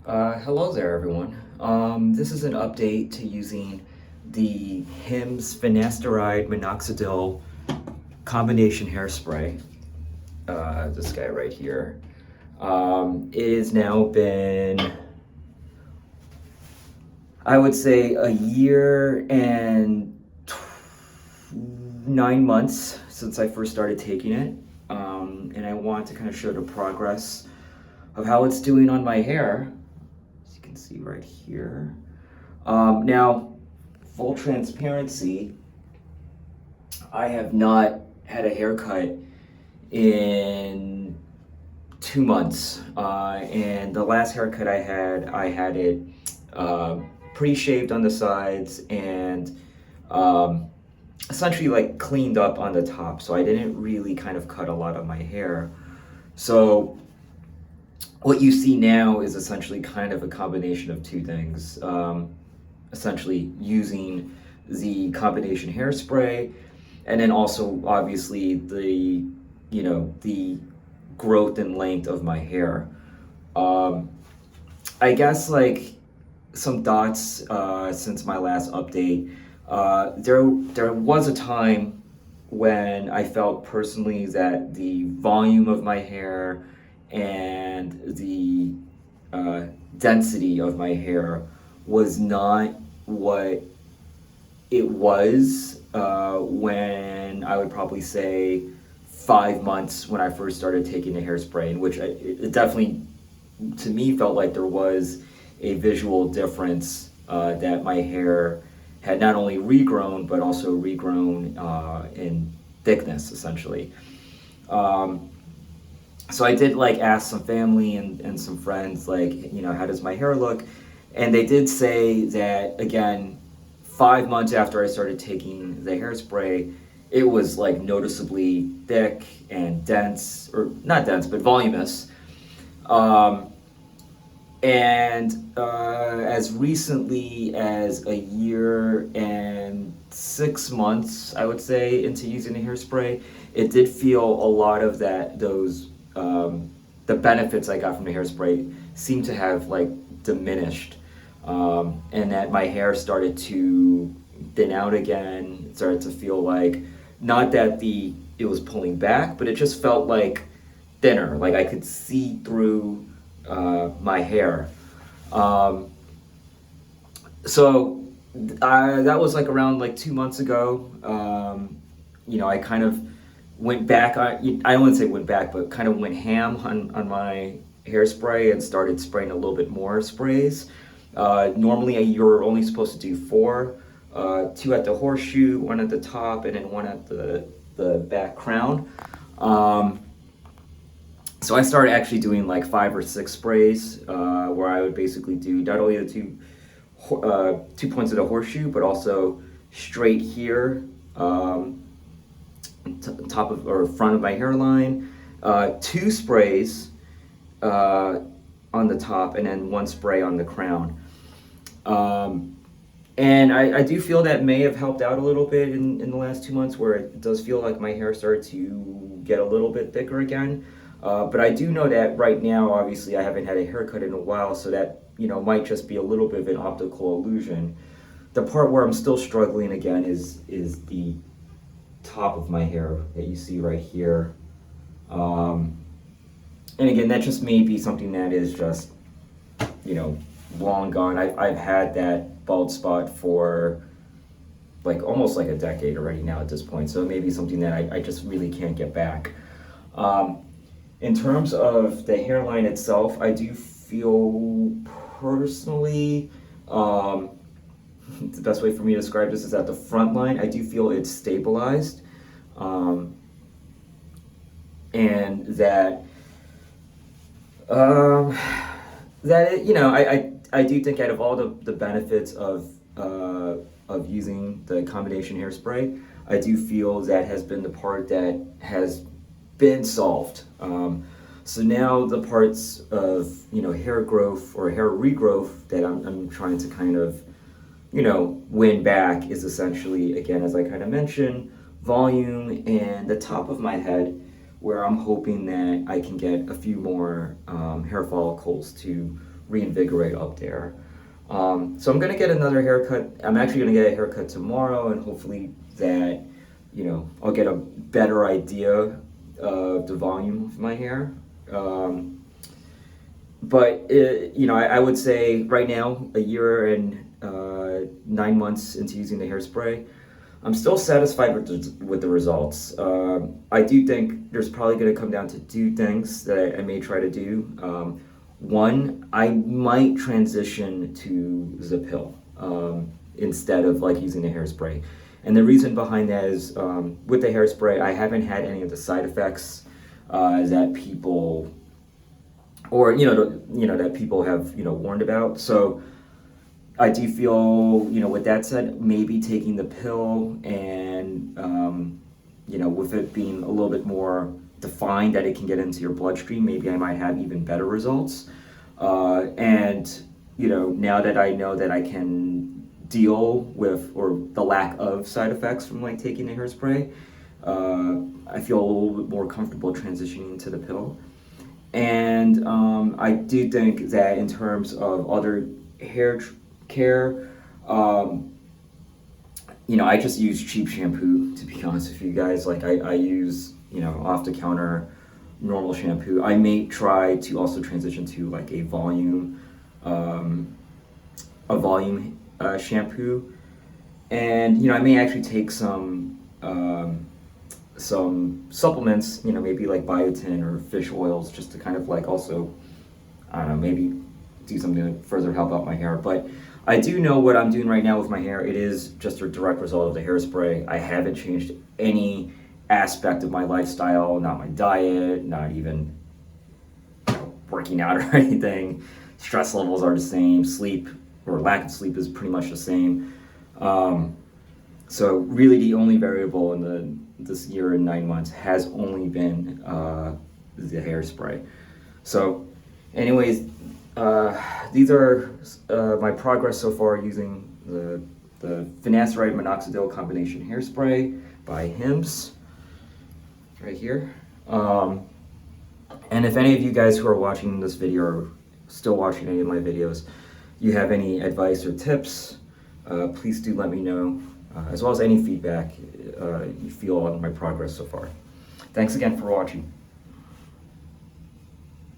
Hello there, everyone. This is an update to using the HIMs Finasteride Minoxidil combination hairspray. This guy right here. It has now been, I would say, a year and 9 months since I first started taking it. And I want to kind of show the progress of how it's doing on my hair. As you can see right here. Now, full transparency, I have not had a haircut in 2 months. And the last haircut I had it pre-shaved on the sides and essentially like cleaned up on the top. So I didn't really kind of cut a lot of my hair. So what you see now is essentially kind of a combination of two things. Essentially using the combination hairspray, and then also obviously the growth and length of my hair. I guess like some thoughts since my last update. There was a time when I felt personally that the volume of my hair and the density of my hair was not what it was when I would probably say 5 months when I first started taking the hairspray, in which it definitely, to me, felt like there was a visual difference that my hair had not only regrown but also regrown in thickness, essentially. So I did like ask some family and some friends, like, how does my hair look? And they did say that, again, 5 months after I started taking the hairspray, it was like noticeably thick and dense, or not dense, but voluminous. And as recently as a year and 6 months, I would say, into using the hairspray, it did feel a lot of the benefits I got from the hairspray seemed to have like diminished, and that my hair started to thin out again. It started to feel like, not that it was pulling back, but it just felt like thinner, like I could see through my hair. So that was like around like 2 months ago. I kind of went back. I wouldn't say went back, but kind of went ham on my hairspray and started spraying a little bit more sprays. Normally, you're only supposed to do four, two at the horseshoe, one at the top, and then one at the back crown. So I started actually doing like 5 or 6 sprays, where I would basically do not only the two points of the horseshoe, but also straight here, top of or front of my hairline, 2 sprays on the top, and then 1 spray on the crown. And I do feel that may have helped out a little bit in the last 2 months, where it does feel like my hair started to get a little bit thicker again. But I do know that right now, obviously, I haven't had a haircut in a while, so that might just be a little bit of an optical illusion. The part where I'm still struggling again is the top of my hair that you see right here. And again, that just may be something that is just long gone. I've had that bald spot for like almost like a decade already now at this point, so it may be something that I just really can't get back. In terms of the hairline itself, I do feel personally, the best way for me to describe this is at the front line, I do feel it's stabilized, and that I do think, out of all the benefits of using the combination hairspray, I do feel that has been the part that has been solved. So now the parts of hair growth or hair regrowth that I'm trying to kind of win back is essentially, again, as I kind of mentioned, volume and the top of my head, where I'm hoping that I can get a few more hair follicles to reinvigorate up there. So I'm gonna get another haircut. I'm actually gonna get a haircut tomorrow, and hopefully that, I'll get a better idea of the volume of my hair. I would say right now, a year and 9 months into using the hairspray, I'm still satisfied with the results. I do think there's probably going to come down to two things that I may try to do. One, I might transition to the pill instead of like using the hairspray. And the reason behind that is with the hairspray, I haven't had any of the side effects that people, or that people have warned about. So I do feel, with that said, maybe taking the pill and, with it being a little bit more defined that it can get into your bloodstream, maybe I might have even better results. Now that I know that I can deal with, or the lack of side effects from like taking the hairspray, I feel a little bit more comfortable transitioning to the pill. And I do think that in terms of other hair care, I just use cheap shampoo, to be honest with you guys. Like I use, off the counter normal shampoo. I may try to also transition to like a volume shampoo, and I may actually take some supplements, maybe like biotin or fish oils, just to kind of like also, I don't know, maybe do something to further help out my hair. But I do know what I'm doing right now with my hair. It is just a direct result of the hairspray. I haven't changed any aspect of my lifestyle, not my diet, not even working out or anything. Stress levels are the same. Sleep or lack of sleep is pretty much the same. So really the only variable in this year and 9 months has only been the hairspray. So anyways, these are my progress so far using the Finasteride Minoxidil combination hairspray by HIMs right here. And if any of you guys who are watching this video or still watching any of my videos, you have any advice or tips, please do let me know, as well as any feedback you feel on my progress so far. Thanks again for watching.